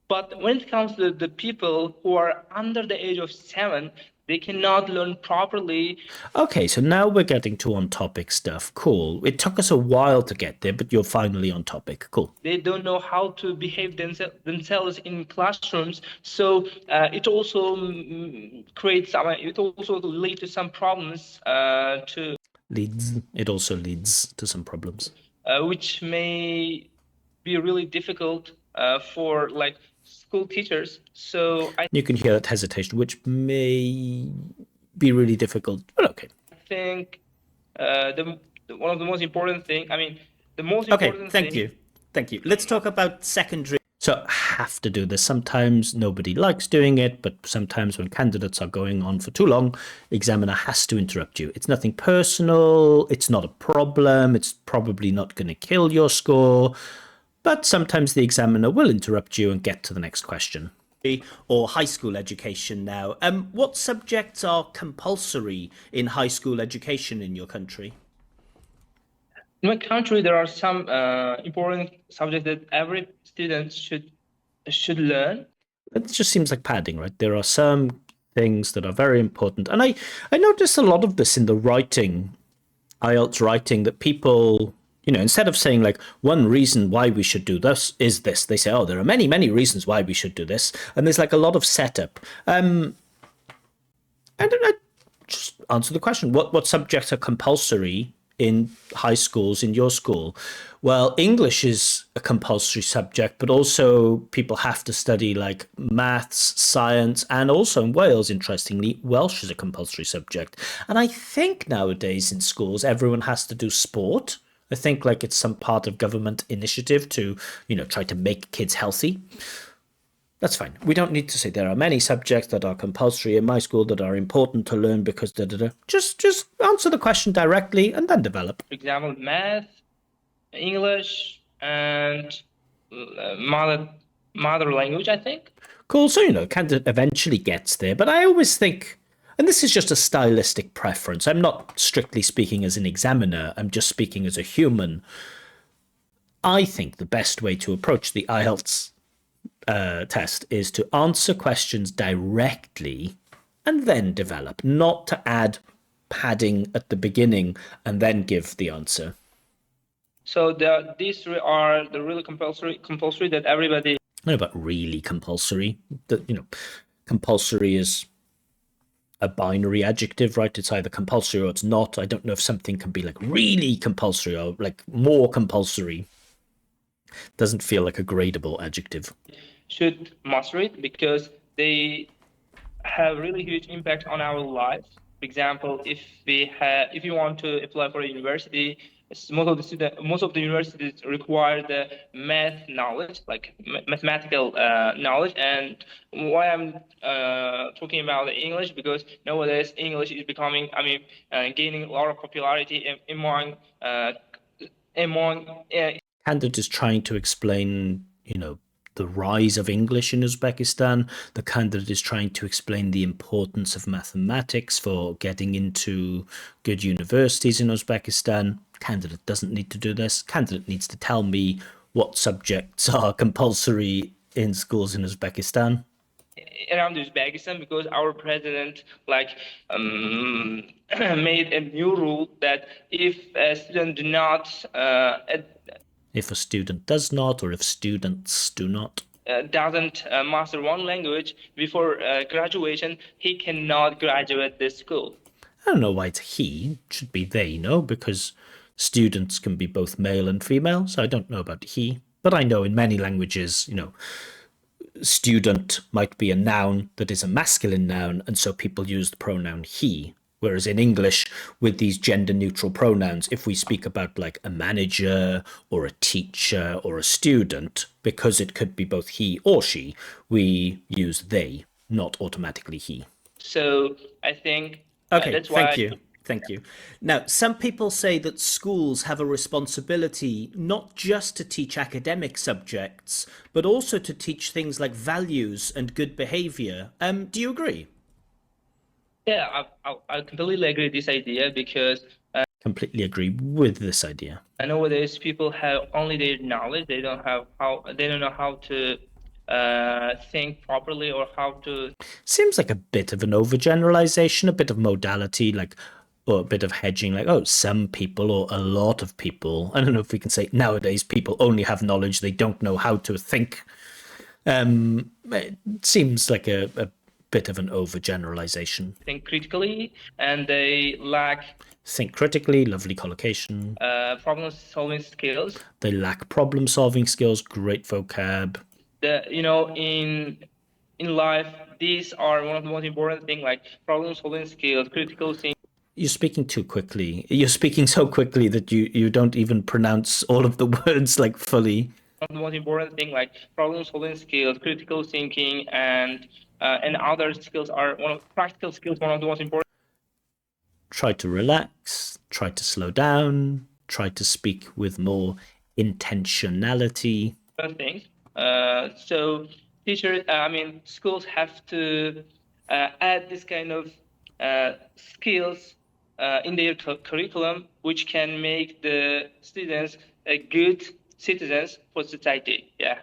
But when it comes to the people who are under the age of 7, they cannot learn properly. Okay, so now we're getting to on-topic stuff. Cool. It took us a while to get there, but you're finally on topic. Cool. They don't know how to behave themselves in classrooms. So it also creates it also leads to some problems It also leads to some problems. which may be really difficult for like school teachers. So I You can hear that hesitation, which may be really difficult, but okay. think one of the most important thing. I mean, the most Okay, important thank thing. you. Thank you. Let's talk about secondary. So I have to do this. Sometimes nobody likes doing it, but sometimes when candidates are going on for too long, examiner has to interrupt you. It's nothing personal. It's not a problem. It's probably not going to kill your score. But sometimes the examiner will interrupt you and get to the next question. Or high school education now. What subjects are compulsory in high school education in your country? In my country, there are some important subjects that every student should learn. It just seems like padding, right? There are some things that are very important. And I notice a lot of this in the writing, IELTS writing, that people, instead of saying like one reason why we should do this is this, they say, oh, there are many, many reasons why we should do this. And there's like a lot of setup. And I just answer the question. What subjects are compulsory in high schools in your school? Well, English is a compulsory subject, but also people have to study like maths, science, and also in Wales, interestingly, Welsh is a compulsory subject. And I think nowadays in schools, everyone has to do sport. I think like it's some part of government initiative to, try to make kids healthy. That's fine. We don't need to say there are many subjects that are compulsory in my school that are important to learn because da da da. Just answer the question directly and then develop. For example, math, English, and mother language, I think. Cool. So, candidate eventually gets there. But I always think, and this is just a stylistic preference, I'm not strictly speaking as an examiner, I'm just speaking as a human. I think the best way to approach the IELTS test is to answer questions directly and then develop, not to add padding at the beginning and then give the answer. So these three are the really compulsory that everybody. I don't know about really compulsory. Compulsory is a binary adjective, right? It's either compulsory or it's not. I don't know if something can be like really compulsory or like more compulsory. Doesn't feel like a gradable adjective. Should master it because they have really huge impact on our lives. For example, if you want to apply for a university, most of the universities require the math knowledge, like mathematical knowledge. And why I'm talking about English, because nowadays English is becoming, gaining a lot of popularity among. Candidate is trying to explain, the rise of English in Uzbekistan. The candidate is trying to explain the importance of mathematics for getting into good universities in Uzbekistan. Candidate doesn't need to do this. Candidate needs to tell me what subjects are compulsory in schools in Uzbekistan. Around Uzbekistan, because our president made a new rule that if a student do not if a student does not, or if students do not, doesn't master one language before graduation, he cannot graduate this school. I don't know why it's he. It should be they, because students can be both male and female, so I don't know about he. But I know in many languages, student might be a noun that is a masculine noun, and so people use the pronoun he. Whereas in English, with these gender-neutral pronouns, if we speak about like a manager or a teacher or a student, because it could be both he or she, we use they, not automatically he. So I think okay, that's why. Thank you. Now, some people say that schools have a responsibility not just to teach academic subjects, but also to teach things like values and good behavior. Do you agree? Yeah, I completely agree with this idea because completely agree with this idea. Nowadays people have only their knowledge. They don't know how to think properly or how to. Seems like a bit of an overgeneralization, a bit of modality, or a bit of hedging, like, oh, some people or a lot of people. I don't know if we can say nowadays people only have knowledge, they don't know how to think. It seems like a bit of an overgeneralization. Think critically, and they lack. Think critically, lovely collocation. Problem-solving skills. They lack problem-solving skills, great vocab. In life, these are one of the most important things, like problem-solving skills, critical thinking. You're speaking too quickly. You're speaking so quickly that you don't even pronounce all of the words like fully. of the most important thing, like problem solving skills, critical thinking, and other skills are one of practical skills. One of the most important. Try to relax, try to slow down, try to speak with more intentionality. Things. So teachers, schools have to add this kind of skills in their curriculum, which can make the students good citizens for society. Yeah.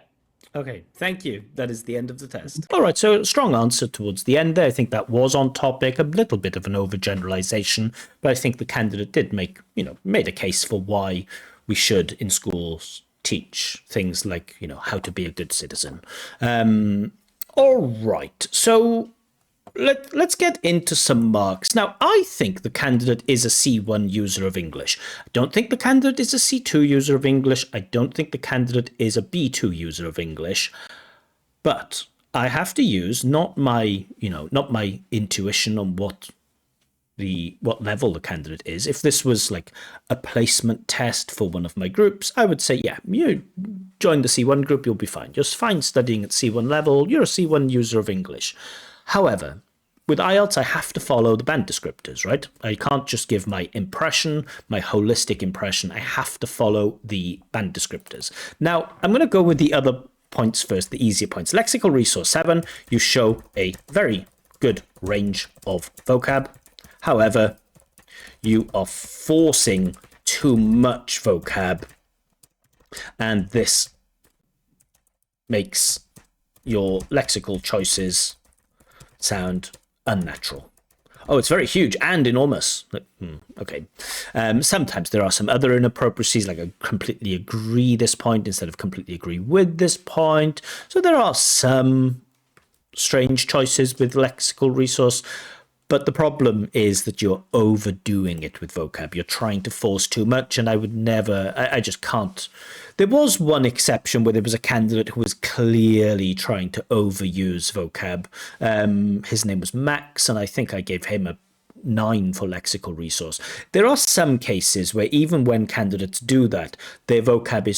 Okay, thank you. That is the end of the test. All right, so strong answer towards the end there. I think that was on topic, a little bit of an overgeneralization, but I think the candidate did made a case for why we should in schools teach things like, how to be a good citizen. All right, so let's get into some marks. Now, I think the candidate is a C1 user of English. I don't think the candidate is a C2 user of English. I don't think the candidate is a B2 user of English. But I have to use not my intuition on what level the candidate is. If this was like a placement test for one of my groups, I would say, yeah, you join the C1 group, you'll be fine. You're fine studying at C1 level. You're a C1 user of English. However, with IELTS, I have to follow the band descriptors, right? I can't just give my impression, my holistic impression. I have to follow the band descriptors. Now, I'm going to go with the other points first, the easier points. Lexical resource 7, you show a very good range of vocab. However, you are forcing too much vocab, and this makes your lexical choices sound unnatural. Oh, it's very huge and enormous. Okay. Sometimes there are some other inappropriacies, like I completely agree this point instead of completely agree with this point. So there are some strange choices with lexical resource. But the problem is that you're overdoing it with vocab. You're trying to force too much, and I would never, I just can't. There was one exception where there was a candidate who was clearly trying to overuse vocab. His name was Max, and I think I gave him a 9 for lexical resource. There are some cases where even when candidates do that, their vocab is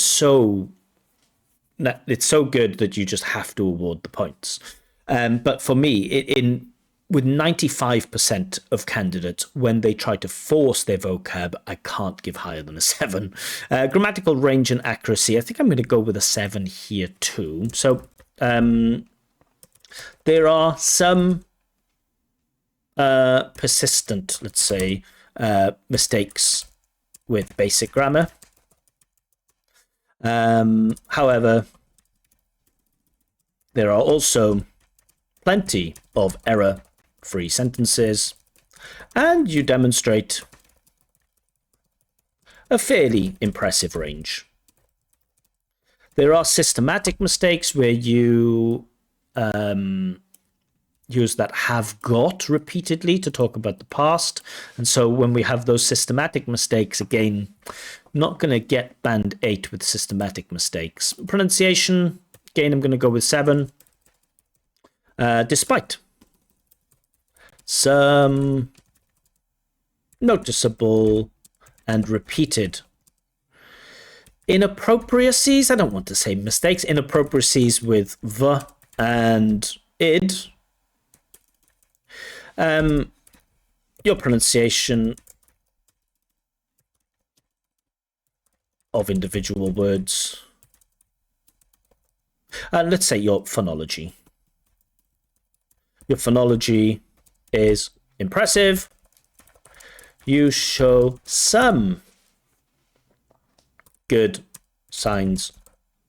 it's so good that you just have to award the points. But for me, with 95% of candidates, when they try to force their vocab, I can't give higher than a 7. Grammatical range and accuracy, I think I'm going to go with a 7 here too. So there are some persistent, let's say, mistakes with basic grammar. However, there are also plenty of error-free sentences, and you demonstrate a fairly impressive range. There are systematic mistakes where you use that have got repeatedly to talk about the past. And so when we have those systematic mistakes, again, not going to get band 8 with systematic mistakes. Pronunciation, again, I'm going to go with 7. Despite some noticeable and repeated inappropriacies, I don't want to say mistakes, inappropriacies with the and id. Your pronunciation of individual words, and let's say your phonology. Your phonology is impressive. You show some good signs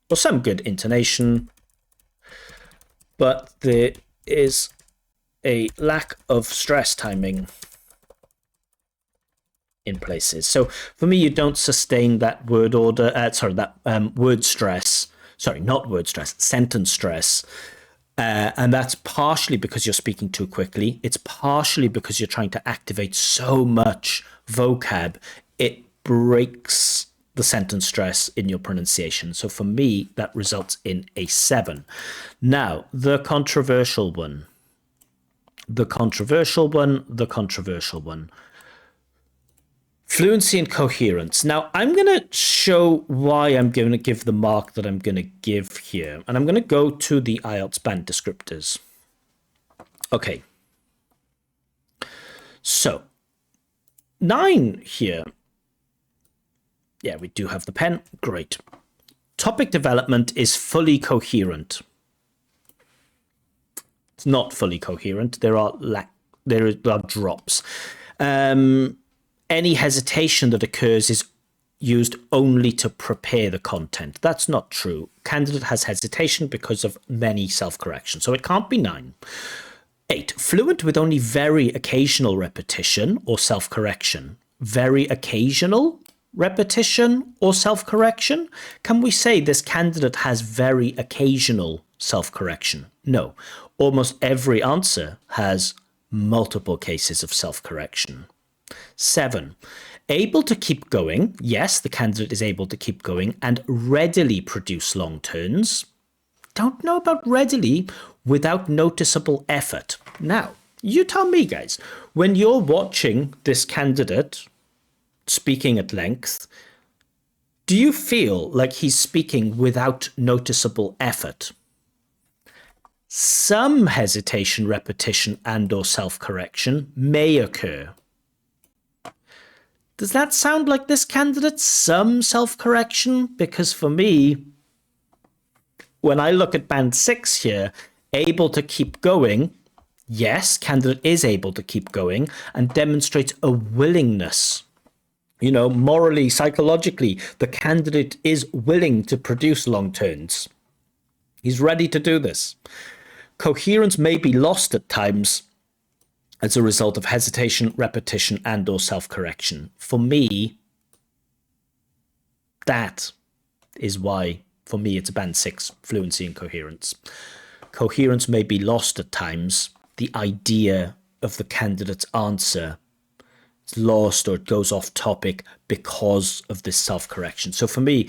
or some good intonation, but there is a lack of stress timing in places. So for me, you don't sustain that word order, word stress. Sorry, not word stress, sentence stress. And that's partially because you're speaking too quickly. It's partially because you're trying to activate so much vocab. It breaks the sentence stress in your pronunciation. So for me, that results in a 7. Now, the controversial one. Fluency and coherence. Now, I'm going to show why I'm going to give the mark that I'm going to give here. And I'm going to go to the IELTS band descriptors. Okay. So, 9 here. Yeah, we do have the pen. Great. Topic development is fully coherent. It's not fully coherent. There are drops. Any hesitation that occurs is used only to prepare the content. That's not true. Candidate has hesitation because of many self-corrections, so it can't be 9. 8. Fluent with only very occasional repetition or self-correction. Very occasional repetition or self-correction? Can we say this candidate has very occasional self-correction? No. Almost every answer has multiple cases of self-correction. 7. Able to keep going. Yes, the candidate is able to keep going and readily produce long turns. Don't know about readily, without noticeable effort. Now, you tell me, guys, when you're watching this candidate speaking at length, do you feel like he's speaking without noticeable effort? Some hesitation, repetition, and/or self-correction may occur. Does that sound like this candidate? Some self-correction? Because for me, when I look at band 6 here, able to keep going, yes, candidate is able to keep going and demonstrates a willingness. You know, morally, psychologically, the candidate is willing to produce long turns. He's ready to do this. Coherence may be lost at times as a result of hesitation, repetition, and/or self-correction. For me, that is why, for me, it's a band 6, fluency and coherence. Coherence may be lost at times. The idea of the candidate's answer is lost or it goes off topic because of this self-correction. So for me,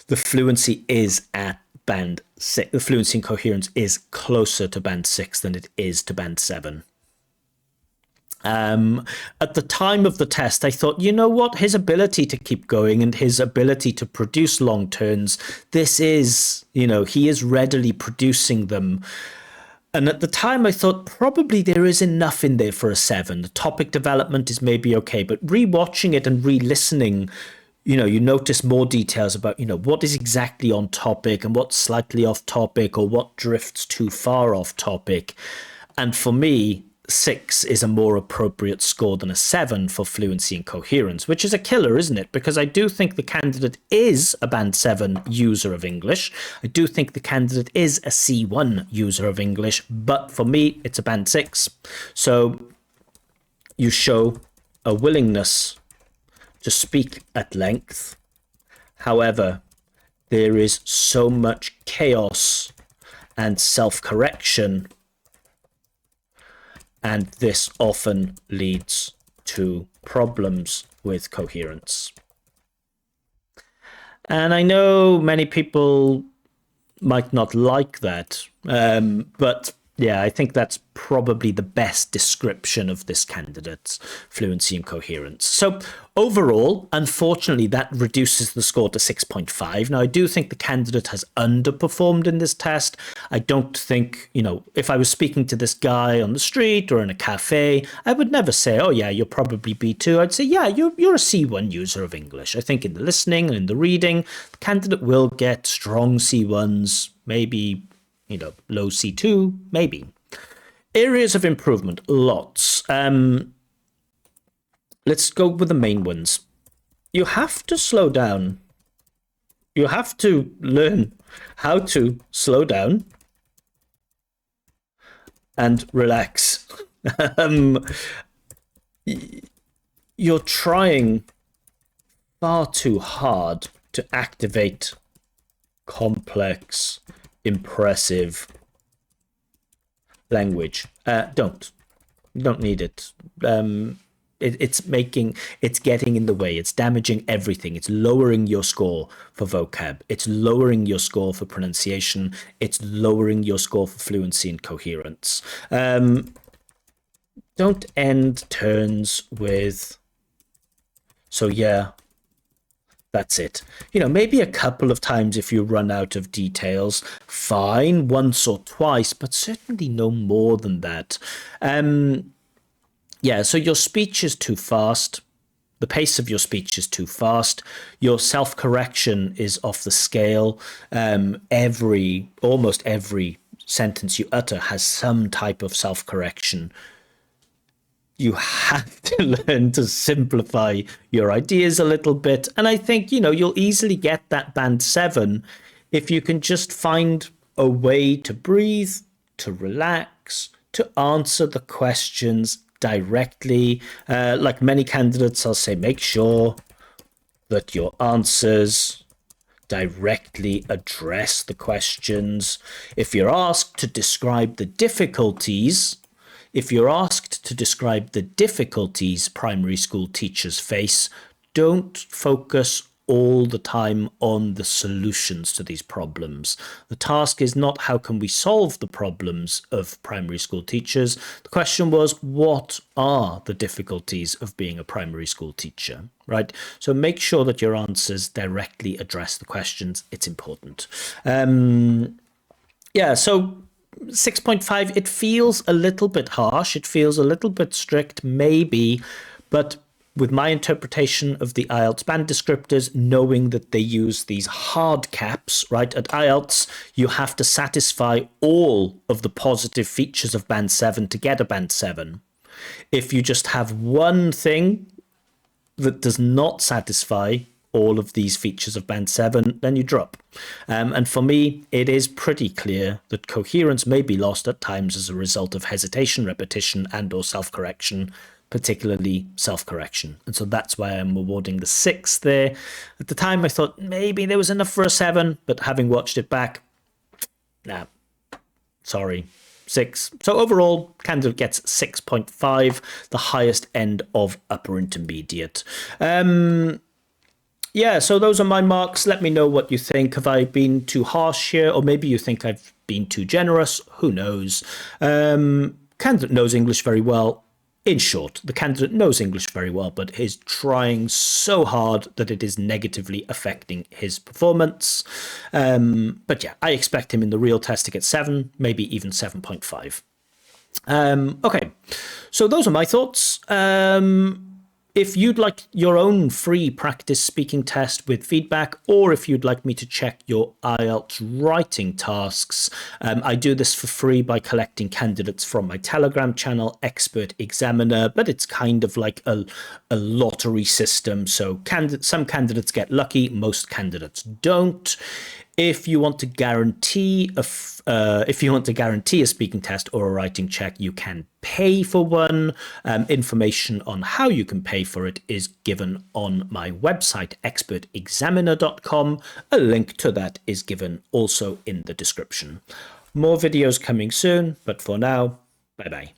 the fluency is at band 6. The fluency and coherence is closer to band 6 than it is to band 7. At the time of the test, I thought, you know what, his ability to keep going and his ability to produce long turns, this is, you know, he is readily producing them. And at the time, I thought probably there is enough in there for a 7. The topic development is maybe okay, but rewatching it and re-listening, you know, you notice more details about, you know, what is exactly on topic and what's slightly off topic or what drifts too far off topic. And for me, 6 is a more appropriate score than a 7 for fluency and coherence, which is a killer, isn't it? Because I do think the candidate is a band 7 user of English. I do think the candidate is a C1 user of English, but for me, it's a band 6. So you show a willingness to speak at length. However, there is so much chaos and self-correction, and this often leads to problems with coherence. And I know many people might not like that, but yeah, I think that's probably the best description of this candidate's fluency and coherence. So overall, unfortunately, that reduces the score to 6.5. Now, I do think the candidate has underperformed in this test. I don't think, you know, if I was speaking to this guy on the street or in a cafe, I would never say, oh yeah, you're probably B2. I'd say, yeah, you're a C1 user of English. I think in the listening and in the reading, the candidate will get strong C1s, maybe, you know, low C2, maybe. Areas of improvement, lots. Let's go with the main ones. You have to slow down. You have to learn how to slow down and relax. You're trying far too hard to activate complex, impressive language. You don't need it. It's getting in the way. It's damaging everything. It's lowering your score for vocab. It's lowering your score for pronunciation. It's lowering your score for fluency and coherence. Don't end turns with So yeah, that's it. Maybe a couple of times if you run out of details, fine, once or twice, but certainly no more than that. Yeah, so your speech is too fast. The pace of your speech is too fast. Your self-correction is off the scale. Almost every sentence you utter has some type of self-correction. You have to learn to simplify your ideas a little bit. And I think, you'll easily get that band 7 if you can just find a way to breathe, to relax, to answer the questions directly. Like many candidates, I'll say, make sure that your answers directly address the questions. If you're asked to describe the difficulties, primary school teachers face, don't focus all the time on the solutions to these problems. The task is not how can we solve the problems of primary school teachers. The question was, what are the difficulties of being a primary school teacher, right? So make sure that your answers directly address the questions. It's important. Yeah, so 6.5, it feels a little bit harsh. It feels a little bit strict, maybe, but with my interpretation of the IELTS band descriptors, knowing that they use these hard caps, right? At IELTS, you have to satisfy all of the positive features of band 7 to get a band 7. If you just have one thing that does not satisfy all of these features of band 7, then you drop. And for me, it is pretty clear that coherence may be lost at times as a result of hesitation, repetition, and or self-correction, particularly self-correction. And so that's why I'm awarding the 6 there. At the time, I thought maybe there was enough for a 7, but having watched it back, nah, sorry, 6. So overall, candidate gets 6.5, the highest end of upper intermediate. Yeah, so those are my marks. Let me know what you think. Have I been too harsh here? Or maybe you think I've been too generous. Who knows? Candidate knows English very well. In short, the candidate knows English very well, but is trying so hard that it is negatively affecting his performance. But yeah, I expect him in the real test to get 7, maybe even 7.5. Okay, so those are my thoughts. If you'd like your own free practice speaking test with feedback, or if you'd like me to check your IELTS writing tasks, I do this for free by collecting candidates from my Telegram channel, Expert Examiner, but it's kind of like a lottery system. So some candidates get lucky, most candidates don't. If you want to guarantee a speaking test or a writing check, you can pay for one. Information on how you can pay for it is given on my website, expertexaminer.com. A link to that is given also in the description. More videos coming soon, but for now, bye-bye.